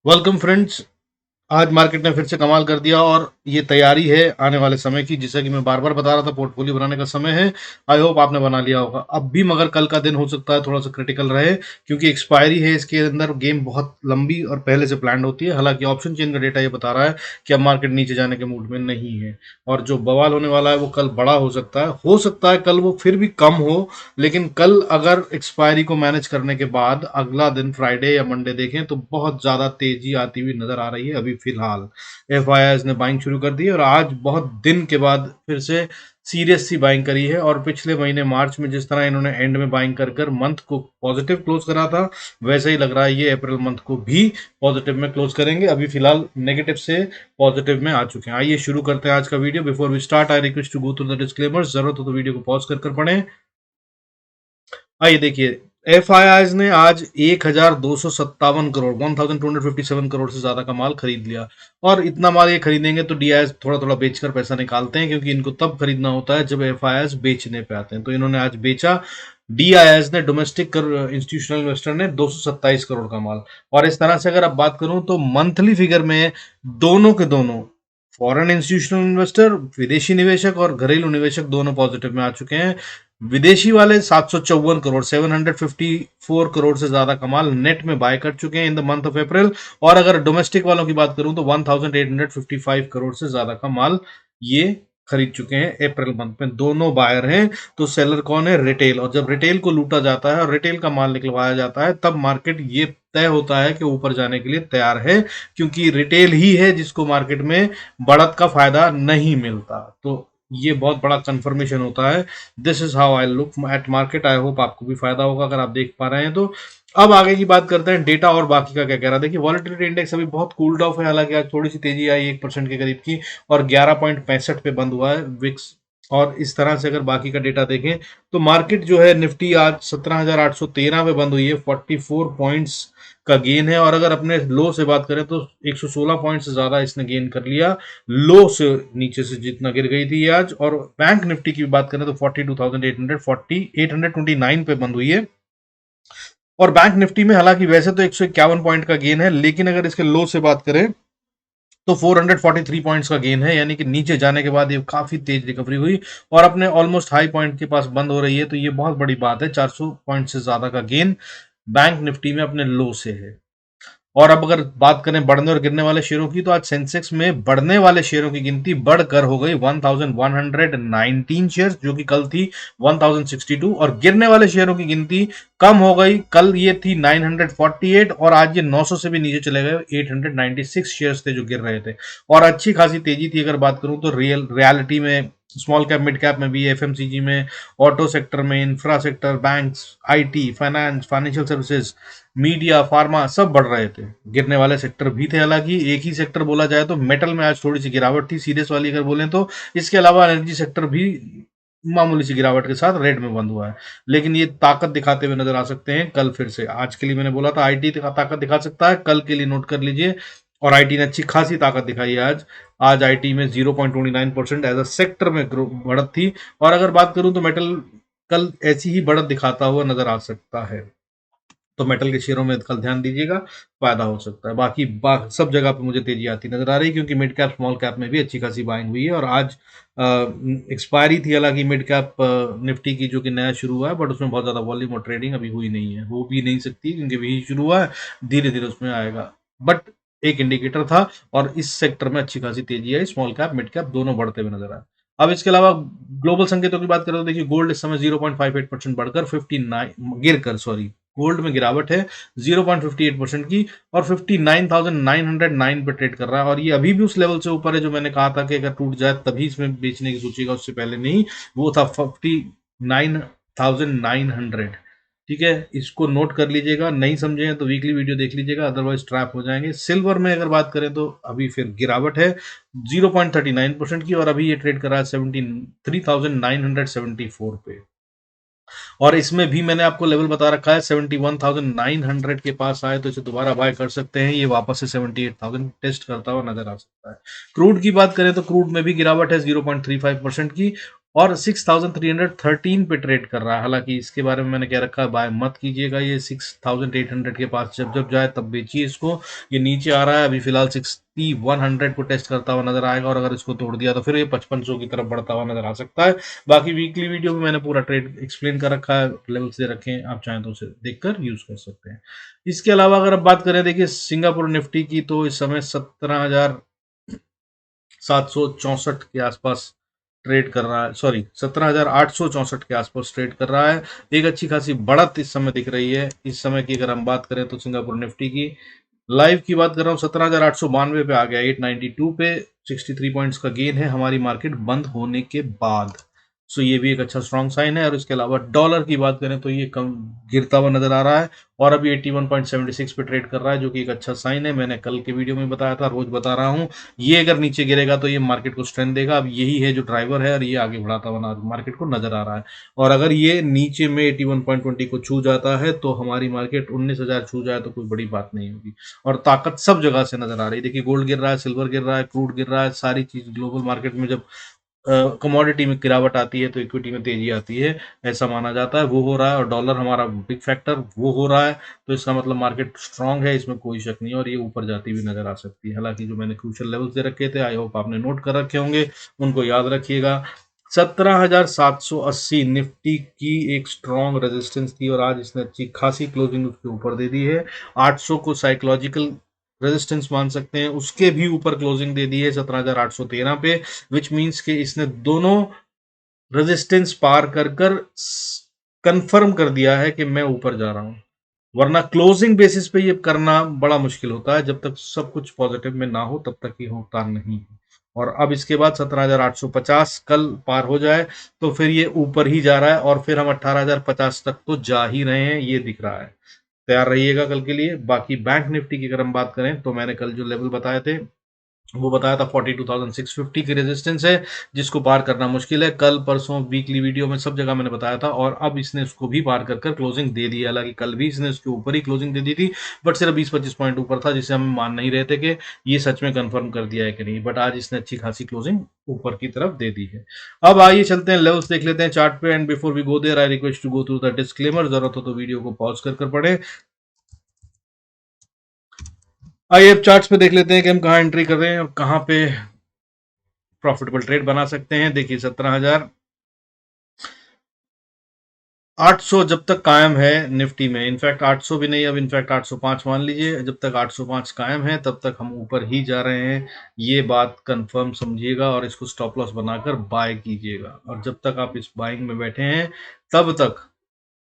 Welcome friends. आज market ने फिर से कमाल कर दिया और ये तैयारी है आने वाले समय की, जैसा कि मैं बार बार बता रहा था, पोर्टफोलियो बनाने का समय है। आई होप आपने बना लिया होगा। अब भी मगर कल का दिन हो सकता है थोड़ा सा क्रिटिकल रहे, क्योंकि एक्सपायरी है इसके अंदर। गेम बहुत लंबी और पहले से प्लान होती है। हालांकि ऑप्शन चेन का डेटा ये बता रहा है कि अब मार्केट नीचे जाने के मूड में नहीं है, और जो बवाल होने वाला है वो कल बड़ा हो सकता है कल वो फिर भी कम हो। लेकिन कल अगर एक्सपायरी को मैनेज करने के बाद अगला दिन फ्राइडे या मंडे देखें तो बहुत ज़्यादा तेजी आती हुई नज़र आ रही है। अभी फिलहाल एफ ने बाइंग शुरू कर दी है, और आज बहुत दिन के बाद फिर से सीरियस सी बाइंग करी है। और पिछले महीने मार्च में जिस तरह इन्होंने एंड में बाइंग कर कर मंथ को पॉजिटिव क्लोज करा था, वैसे ही लग रहा है ये अप्रैल मंथ को भी पॉजिटिव में क्लोज करेंगे। अभी फिलहाल नेगेटिव से पॉजिटिव में आ चुके हैं। आइए शुरू करते हैं आज का video. Before we start I request to go through the disclaimers. जरूरत हो तो वीडियो को पॉज कर कर पढ़ें। आइए देखिए, एफ ने आज 1257 करोड़ 1257 करोड़ से ज्यादा का माल खरीद लिया। और इतना माल ये खरीदेंगे तो डी थोड़ा थोड़ा बेचकर पैसा निकालते हैं, क्योंकि इनको तब खरीदना होता है जब एफ बेचने पे आते हैं। तो इन्होंने आज बेचा। डी ने डोमेस्टिक इंस्टीट्यूशनल इन्वेस्टर ने 227 करोड़ का माल। और इस तरह से अगर आप बात करूं तो मंथली फिगर में दोनों के दोनों, फॉरेन इंस्टीट्यूशनल इन्वेस्टर, विदेशी निवेशक और घरेलू निवेशक, दोनों पॉजिटिव में आ चुके हैं। विदेशी वाले 754 करोड़ 754 करोड़ से ज्यादा कमाल नेट में बाय कर चुके हैं in the month of April. और अगर डोमेस्टिक वालों की बात करूं तो 1855 करोड़ से ज्यादा का माल ये खरीद चुके हैं अप्रैल मंथ में। दोनों बायर हैं। तो सेलर कौन है? रिटेल। और जब रिटेल को लूटा जाता है और रिटेल का माल निकलवाया जाता है, तब मार्केट ये तय होता है कि ऊपर जाने के लिए तैयार है, क्योंकि रिटेल ही है जिसको मार्केट में बढ़त का फायदा नहीं मिलता। तो ये बहुत बड़ा कंफर्मेशन होता है। This is how I look at market. I hope आपको भी फायदा होगा अगर आप देख पा रहे हैं तो। अब आगे की बात करते हैं डेटा और बाकी का क्या कह रहा है। देखिए, वॉलेटिलिटी इंडेक्स अभी बहुत कूल्ड ऑफ है। हालांकि आज थोड़ी सी तेजी आई 1% के करीब की, और 11.65 पे बंद हुआ है विक्स। और इस तरह से अगर बाकी का डेटा देखें तो मार्केट जो है, निफ्टी आज 17,813 पे बंद हुई है, 44 पॉइंट्स का गेन है। और अगर अपने लो से बात करें तो 116 पॉइंट से ज्यादा इसने गेन कर लिया लो से, नीचे से जितना गिर गई थी आज। और बैंक निफ्टी की बात करें तो 42,829 पे बंद हुई है। और बैंक निफ्टी में हालांकि वैसे तो 151 पॉइंट का गेन है, लेकिन अगर इसके लो से बात करें तो 443 पॉइंट्स का गेन है, यानी कि नीचे जाने के बाद ये काफी तेज रिकवरी हुई और अपने ऑलमोस्ट हाई पॉइंट के पास बंद हो रही है। तो ये बहुत बड़ी बात है। 400 पॉइंट से ज्यादा का गेन बैंक निफ्टी में अपने लो से है। और अब अगर बात करें बढ़ने और गिरने वाले शेयरों की, तो आज सेंसेक्स में बढ़ने वाले शेयरों की गिनती बढ़कर हो गई 1119 शेयर्स, जो कि कल थी 1062। और गिरने वाले शेयरों की गिनती कम हो गई। कल ये थी 948 और आज ये 900 से भी नीचे चले गए। 896 शेयर्स थे जो गिर रहे थे। और अच्छी खासी तेजी थी अगर बात करूं तो रियलिटी में, स्मॉल कैप मिड कैप में भी, एफएमसीजी में, ऑटो सेक्टर में, infra sector, banks, IT, finance, financial services, media, pharma सब बढ़ रहे थे। गिरने वाले सेक्टर भी थे। हालांकि एक ही सेक्टर बोला जाए तो मेटल में आज थोड़ी सी गिरावट थी, सीरियस वाली अगर बोलें तो। इसके अलावा एनर्जी सेक्टर भी मामूली सी गिरावट के साथ रेड में बंद हुआ है। लेकिन ये ताकत दिखाते हुए नजर आ सकते हैं कल फिर से। आज के लिए मैंने बोला था आईटी ताकत दिखा सकता है, कल के लिए नोट कर लीजिए। और आईटी ने अच्छी खासी ताकत दिखाई है आज। आज आईटी में 0.29% एज अ सेक्टर में बढ़त थी। और अगर बात करूं तो मेटल कल ऐसी ही बढ़त दिखाता हुआ नजर आ सकता है। तो मेटल के शेयरों में कल ध्यान दीजिएगा, फायदा हो सकता है। बाकी सब जगह पे मुझे तेजी आती नजर आ रही है, क्योंकि मिड कैप स्मॉल कैप में भी अच्छी खासी बाइंग हुई है। और आज एक्सपायरी थी हालांकि मिड कैप निफ्टी की, जो कि नया शुरू हुआ है, बट उसमें बहुत ज्यादा वॉल्यूम और ट्रेडिंग अभी हुई नहीं है, हो भी नहीं सकती क्योंकि वही शुरू हुआ है। धीरे धीरे उसमें आएगा, बट एक इंडिकेटर था। और इस सेक्टर में अच्छी खासी तेजी है, स्मॉल कैप मिड कैप दोनों बढ़ते हुए नजर आए। अब इसके अलावा ग्लोबल संकेतों की बात करें तो देखिए, गोल्ड इस समय 0.58% बढ़कर 59 गिर कर, सॉरी, गोल्ड में गिरावट है 0.58% की, और 59,909 पे ट्रेड कर रहा है। और ये अभी भी उस लेवल से ऊपर है जो मैंने कहा था कि अगर टूट जाए तभी इसमें बेचने की सोचिएगा, उससे पहले नहीं। वो था 59,900। ठीक है, इसको नोट कर लीजिएगा। नहीं समझे हैं तो वीकली वीडियो देख लीजिएगा, अदरवाइज ट्रैप हो जाएंगे। सिल्वर में अगर बात करें तो अभी फिर गिरावट है 0.39% की, और अभी ये ट्रेड कर रहा है 73,974 पे। और इसमें भी मैंने आपको लेवल बता रखा है, 71,900 के पास आए तो इसे दोबारा बाय कर सकते हैं। ये वापस से 78,000 टेस्ट करता हुआ नजर आ सकता है। क्रूड की बात करें तो क्रूड में भी गिरावट है 0.35% की, और 6313 पे ट्रेड कर रहा है। हालांकि इसके बारे में मैंने कह रखा है बाय मत कीजिएगा, ये 6800 के पास जब जब जाए तब बेचिए इसको। ये नीचे आ रहा है अभी फिलहाल 6100 को टेस्ट करता हुआ नजर आएगा, और अगर इसको तोड़ दिया तो फिर ये 5500 की तरफ बढ़ता हुआ नजर आ सकता है। बाकी वीकली वीडियो में मैंने पूरा ट्रेड एक्सप्लेन कर रखा है, लेवल्स दे रखे हैं, आप चाहें तो उसे देखकर यूज कर सकते हैं। इसके अलावा अगर आप बात करें देखिए सिंगापुर निफ्टी की, तो इस समय 17,764 के आसपास ट्रेड कर रहा है, सॉरी 17,864 के आसपास ट्रेड कर रहा है। एक अच्छी खासी बढ़त इस समय दिख रही है। इस समय की अगर हम बात करें तो सिंगापुर निफ्टी की लाइव की बात कर रहा हूँ, 17,892 पे आ गया, 892 पे 63 पॉइंट्स का गेन है हमारी मार्केट बंद होने के बाद। सो ये भी एक अच्छा स्ट्रॉन्ग साइन है। और इसके अलावा डॉलर की बात करें तो ये कम गिरता हुआ नजर आ रहा है, और अभी 81.76 पे ट्रेड कर रहा है, जो कि एक अच्छा साइन है। मैंने कल के वीडियो में बताया था, रोज बता रहा हूँ, ये अगर नीचे गिरेगा तो ये मार्केट को स्ट्रेंथ देगा। अब यही है जो ड्राइवर है, और ये आगे बढ़ाता हुआ मार्केट को नजर आ रहा है। और अगर ये नीचे में 81.20 को छू जाता है तो हमारी मार्केट 19,000 छू जाए तो कोई बड़ी बात नहीं होगी। और ताकत सब जगह से नजर आ रही है। देखिए गोल्ड गिर रहा है, सिल्वर गिर रहा है, क्रूड गिर रहा है, सारी चीज ग्लोबल मार्केट में जब कमोडिटी में गिरावट आती है तो इक्विटी में तेजी आती है, ऐसा माना जाता है। वो हो रहा है, और डॉलर हमारा बिग फैक्टर वो हो रहा है। तो इसका मतलब मार्केट स्ट्रांग है, इसमें कोई शक नहीं है, और ये ऊपर जाती हुई नजर आ सकती है। हालांकि जो मैंने क्रूशियल लेवल्स दे रखे थे, आई होप आपने नोट कर रखे होंगे, उनको याद रखिएगा। 17,780 निफ्टी की एक स्ट्रॉन्ग रेजिस्टेंस थी, और आज इसने अच्छी खासी क्लोजिंग उसके ऊपर दे दी है। 800 को साइकोलॉजिकल रेजिस्टेंस मान सकते हैं, उसके भी ऊपर क्लोजिंग दे दी है 17,813 पे, विच मीन्स कि इसने दोनों रेजिस्टेंस पार कर कर कंफर्म कर दिया है कि मैं ऊपर जा रहा हूं। वरना क्लोजिंग बेसिस पे ये करना बड़ा मुश्किल होता है, जब तक सब कुछ पॉजिटिव में ना हो तब तक ये होता नहीं है। और अब इसके बाद 17,850 कल पार हो जाए तो फिर ये ऊपर ही जा रहा है, और फिर हम 18,050 तक तो जा ही रहे हैं, ये दिख रहा है। तैयार रहिएगा कल के लिए। बाकी बैंक निफ्टी की अगर हम बात करें तो मैंने कल जो लेवल बताए थे वो बताया था 42,650 की रेजिस्टेंस है, जिसको पार करना मुश्किल है। कल परसों वीकली वीडियो में सब जगह मैंने बताया था, और अब इसने उसको भी पार कर कर क्लोजिंग दे दी है। हालांकि कल भी इसने उसके ऊपर ही क्लोजिंग दे दी थी, बट सिर्फ 20-25 पॉइंट ऊपर था, जिसे हम मान नहीं रहे थे कि ये सच में कंफर्म कर दिया है कि नहीं। बट आज इसने अच्छी खासी क्लोजिंग ऊपर की तरफ दे दी है। अब आइए चलते हैं लेवल्स देख लेते हैं चार्ट पे। And before we go there I request to go through the disclaimer, जरूरत हो तो वीडियो को पॉज कर कर पढ़े। आइए अब चार्ट्स पे देख लेते हैं कि हम कहाँ एंट्री कर रहे हैं और कहाँ पे प्रॉफिटेबल ट्रेड बना सकते हैं। देखिए 17,800 जब तक कायम है निफ्टी में, इनफैक्ट 800 भी नहीं, अब इनफैक्ट 805 मान लीजिए, जब तक 805 कायम है तब तक हम ऊपर ही जा रहे हैं, ये बात कंफर्म समझिएगा। और इसको स्टॉप लॉस बनाकर बाय कीजिएगा, और जब तक आप इस बाइंग में बैठे हैं तब तक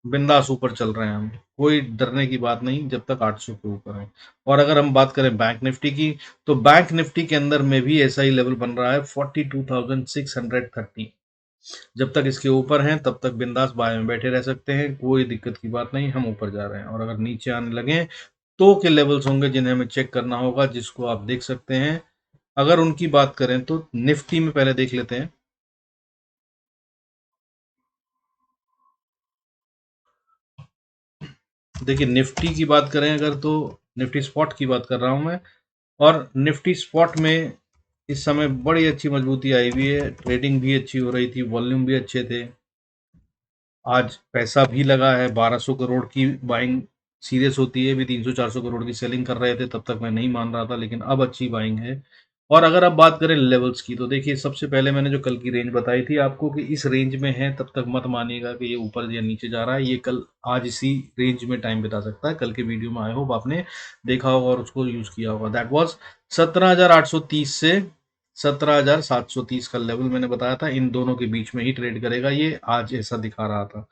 बिंदास ऊपर चल रहे हैं हम, कोई डरने की बात नहीं जब तक 800 के ऊपर है। और अगर हम बात करें बैंक निफ्टी की, तो बैंक निफ्टी के अंदर में भी ऐसा ही लेवल बन रहा है 42,630। जब तक इसके ऊपर हैं तब तक बिंदास बाय में बैठे रह सकते हैं, कोई दिक्कत की बात नहीं, हम ऊपर जा रहे हैं। और अगर नीचे आने लगे तो के लेवल्स होंगे जिन्हें हमें चेक करना होगा, जिसको आप देख सकते हैं। अगर उनकी बात करें तो निफ्टी में पहले देख लेते हैं। देखिए निफ्टी की बात करें अगर, तो निफ्टी स्पॉट की बात कर रहा हूं मैं, और निफ्टी स्पॉट में इस समय बड़ी अच्छी मजबूती आई हुई है, ट्रेडिंग भी अच्छी हो रही थी, वॉल्यूम भी अच्छे थे। आज पैसा भी लगा है, 1200 करोड़ की बाइंग सीरियस होती है, भी 300-400 करोड़ की सेलिंग कर रहे थे, तब तक मैं नहीं मान रहा था, लेकिन अब अच्छी बाइंग है। और अगर आप बात करें लेवल्स की, तो देखिए सबसे पहले मैंने जो कल की रेंज बताई थी आपको कि इस रेंज में है, तब तक मत मानिएगा कि ये ऊपर या नीचे जा रहा है। ये कल आज इसी रेंज में टाइम बिता सकता है। कल के वीडियो में आई होप आपने देखा होगा और उसको यूज किया होगा। दैट वॉज 17,830 से 17,730 का लेवल मैंने बताया था, इन दोनों के बीच में ही ट्रेड करेगा ये, आज ऐसा दिखा रहा था,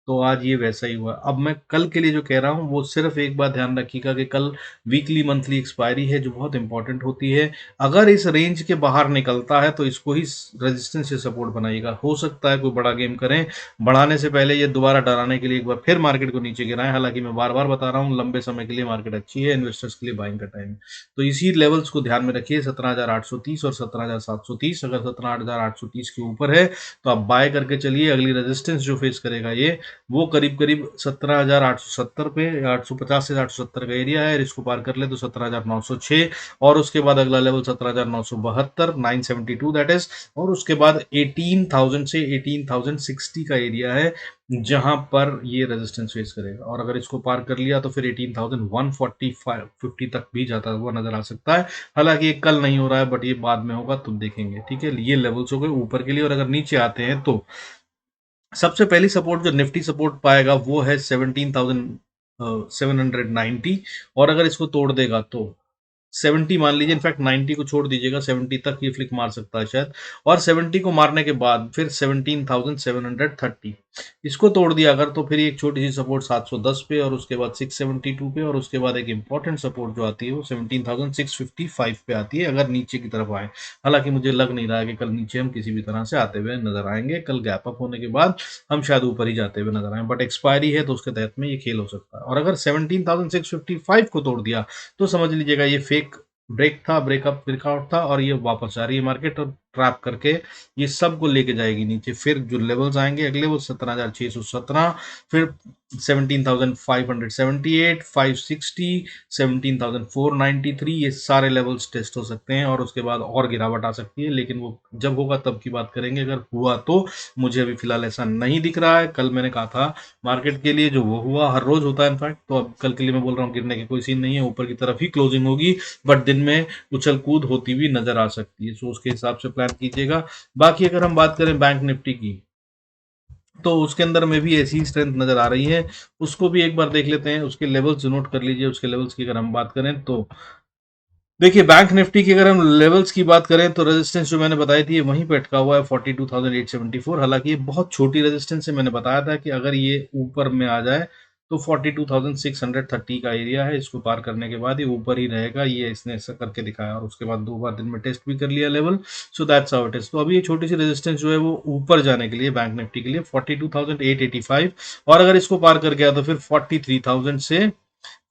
तो आज ये वैसा ही हुआ। अब मैं कल के लिए जो कह रहा हूँ वो सिर्फ एक बात ध्यान रखिएगा कि कल वीकली मंथली एक्सपायरी है, जो बहुत इंपॉर्टेंट होती है। अगर इस रेंज के बाहर निकलता है तो इसको ही रेजिस्टेंस से सपोर्ट बनाइएगा, हो सकता है कोई बड़ा गेम करें, बढ़ाने से पहले ये दोबारा डराने के लिए एक बार फिर मार्केट को नीचे गिराएं। हालांकि मैं बार बार बता रहा हूँ लंबे समय के लिए मार्केट अच्छी है, इन्वेस्टर्स के लिए बाइंग का टाइम है। तो इसी लेवल्स को ध्यान में रखिए, 17,830 और 17,730। अगर 17,830 के ऊपर है तो आप बाय करके चलिए, अगली रेजिस्टेंस जो फेस करेगा ये वो करीब करीब 17,870 पे, 850 से 870 का एरिया है। इसको पार कर ले तो 17,906, और उसके बाद अगला लेवल 17,972, 972 दैट इज, और उसके बाद 18,000 से 18,060 का एरिया है जहां पर ये रेजिस्टेंस फेस करेगा। और अगर इसको पार कर लिया तो फिर 18,145 50 तक भी जाता हुआ नजर आ सकता है। हालांकि ये कल नहीं हो रहा है, बट ये बाद में होगा, तुम देखेंगे। ठीक है, ये लेवल्स हो गए ऊपर के लिए। और अगर नीचे आते हैं तो सबसे पहली सपोर्ट जो निफ्टी सपोर्ट पाएगा वो है 17,790, और अगर इसको तोड़ देगा तो 70 मान लीजिए, इनफैक्ट 90 को छोड़ दीजिएगा, 70 तक ये फ्लिक मार सकता है शायद। और 70 को मारने के बाद फिर 17,730, इसको तोड़ दिया अगर तो फिर एक छोटी सी सपोर्ट 710 पे, और उसके बाद 672 पे, और उसके बाद एक इंपॉर्टेंट सपोर्ट जो आती है वो 17,655 पे आती है अगर नीचे की तरफ आए। हालांकि मुझे लग नहीं रहा है कि कल नीचे हम किसी भी तरह से आते हुए नजर आएंगे। कल गैप अप होने के बाद हम शायद ऊपर ही जाते हुए नजर आए, बट एक्सपायरी है तो उसके तहत में ये खेल हो सकता है। और अगर 17,655 को तोड़ दिया तो समझ लीजिएगा ये फेक ब्रेक था, ब्रेकअप ब्रेकआउट था, और ये वापस आ रही है मार्केट, और ट्रैप करके ये सब को लेके जाएगी नीचे। फिर जो लेवल्स आएंगे अगले वो 17,617, फिर 17,578, 560, 17,493, ये सारे लेवल्स टेस्ट हो सकते हैं। और उसके बाद और गिरावट आ सकती है, लेकिन वो जब होगा तब की बात करेंगे। अगर हुआ तो मुझे अभी फिलहाल ऐसा नहीं दिख रहा है। कल मैंने कहा था मार्केट के लिए जो वो हुआ हर रोज होता है इनफैक्ट, तो अब कल के लिए मैं बोल रहा हूँ गिरने की कोई सीन नहीं है, ऊपर की तरफ ही क्लोजिंग होगी, बट दिन में उछल कूद होती हुई नजर आ सकती है। सो उसके हिसाब से प्लान कीजिएगा। बाकी अगर हम बात करें बैंक निफ्टी की, तो उसके अंदर में भी ऐसी स्ट्रेंथ नजर आ रही है। उसको भी एक बार देख लेते हैं, उसके लेवल्स नोट कर लीजिए। उसके लेवल्स की अगर हम बात करें तो देखिए, बैंक निफ्टी की अगर हम लेवल्स की बात करें तो रेजिस्टेंस जो मैंने बताई थी वहीं पे अटका हुआ है 42,874। हालांकि ये बहुत छोटी रेजिस्टेंस है। मैंने बताया था कि अगर ये ऊपर में आ जाए तो 42,630 का एरिया है, इसको पार करने के बाद ये ऊपर ही रहेगा। ये इसने ऐसा करके दिखाया, और उसके बाद 2 बार दिन में टेस्ट भी कर लिया level. So that's how it is. तो अभी ये छोटी सी रेजिस्टेंस जो है वो ऊपर जाने के लिए बैंक निफ्टी के लिए 42,885, और अगर इसको पार कर गया तो फिर 43,000 से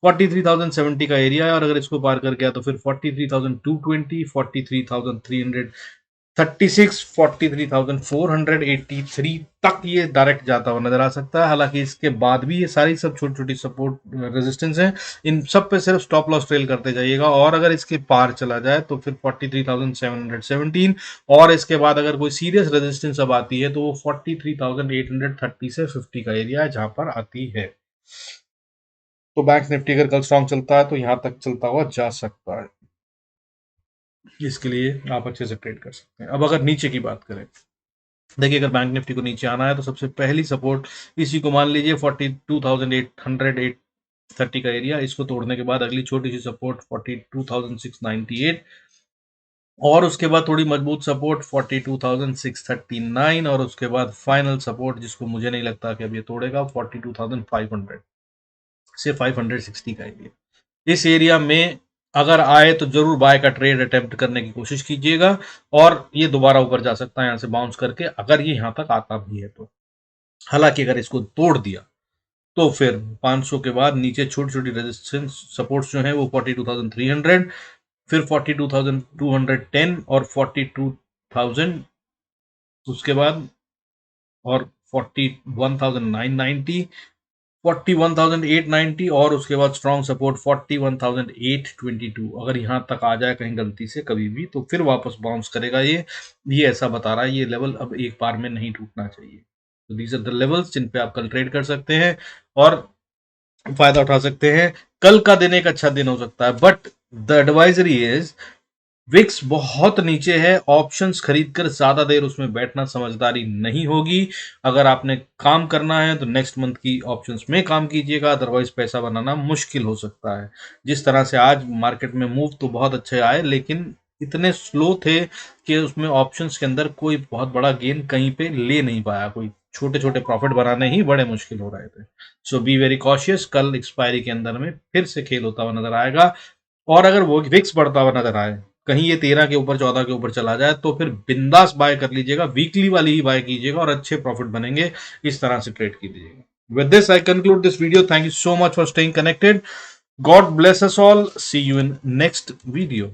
43,070 का एरिया है। और अगर इसको पार कर गया तो फिर 43,220, 43,336, 43,483 तक ये डायरेक्ट जाता हुआ नजर आ सकता है। हालांकि इसके बाद भी ये सारी सब छोटी छोटी सपोर्ट रेजिस्टेंस है, इन सब पे सिर्फ स्टॉप लॉस ट्रेल करते जाइएगा। और अगर इसके पार चला जाए तो फिर 43,717, और इसके बाद अगर कोई सीरियस रेजिस्टेंस अब आती है तो वो 43,830 से 50 का एरिया है जहां पर आती है। तो बैंक निफ्टी अगर कल स्ट्रॉन्ग चलता है तो यहां तक चलता हुआ जा सकता है। इसके लिए आप अच्छे से ट्रेड कर सकते हैं। अब अगर नीचे की बात करें, देखिए अगर बैंक निफ्टी को नीचे आना है तो सबसे पहली सपोर्ट इसी को मान लीजिए 42,830 का एरिया। इसको तोड़ने के बाद अगली छोटी सी सपोर्ट 42,698, और उसके बाद थोड़ी मजबूत सपोर्ट 42,639, और उसके बाद फाइनल सपोर्ट जिसको मुझे नहीं लगता कि अब ये तोड़ेगा 42,500 से 560 का एरिया। इस एरिया में अगर आए तो जरूर बाय का ट्रेड अटेम्प्ट करने की कोशिश कीजिएगा, और ये दोबारा ऊपर जा सकता है यहां से बाउंस करके अगर ये यहां तक आता भी है तो। हालांकि अगर इसको तोड़ दिया तो फिर 500 के बाद नीचे छोटी छोटी रेजिस्टेंस सपोर्ट्स जो है वो 42,300, फिर 42,210, और 42,000 उसके बाद, और 41,990, 41,890, और उसके बाद स्ट्रॉन्ग सपोर्ट 41,822। अगर यहां तक आ जाए कहीं गलती से कभी भी तो फिर वापस बाउंस करेगा। ये ऐसा बता रहा है ये लेवल अब एक बार में नहीं टूटना चाहिए। तो दीज आर द लेवल्स जिन पे आप कल ट्रेड कर सकते हैं और फायदा उठा सकते हैं। कल का दिन एक अच्छा दिन हो सकता है, but the advisory is VIX बहुत नीचे है। ऑप्शंस खरीदकर ज्यादा देर उसमें बैठना समझदारी नहीं होगी। अगर आपने काम करना है तो नेक्स्ट मंथ की ऑप्शंस में काम कीजिएगा, अदरवाइज पैसा बनाना मुश्किल हो सकता है। जिस तरह से आज मार्केट में मूव तो बहुत अच्छे आए, लेकिन इतने स्लो थे कि उसमें ऑप्शंस के अंदर कोई बहुत बड़ा गेन कहीं पे ले नहीं पाया। कोई छोटे छोटे प्रॉफिट बनाने ही बड़े मुश्किल हो रहे थे। सो बी वेरी कॉशियस। कल एक्सपायरी के अंदर में फिर से खेल होता हुआ नजर आएगा, और अगर वो विक्स बढ़ता हुआ नजर आए, कहीं ये 13 के ऊपर 14 के ऊपर चला जाए, तो फिर बिंदास बाय कर लीजिएगा, वीकली वाली ही बाय कीजिएगा और अच्छे प्रॉफिट बनेंगे। इस तरह से ट्रेड कीजिएगा। With this I conclude this video. Thank you so much for staying connected. God bless us all. See you in next video.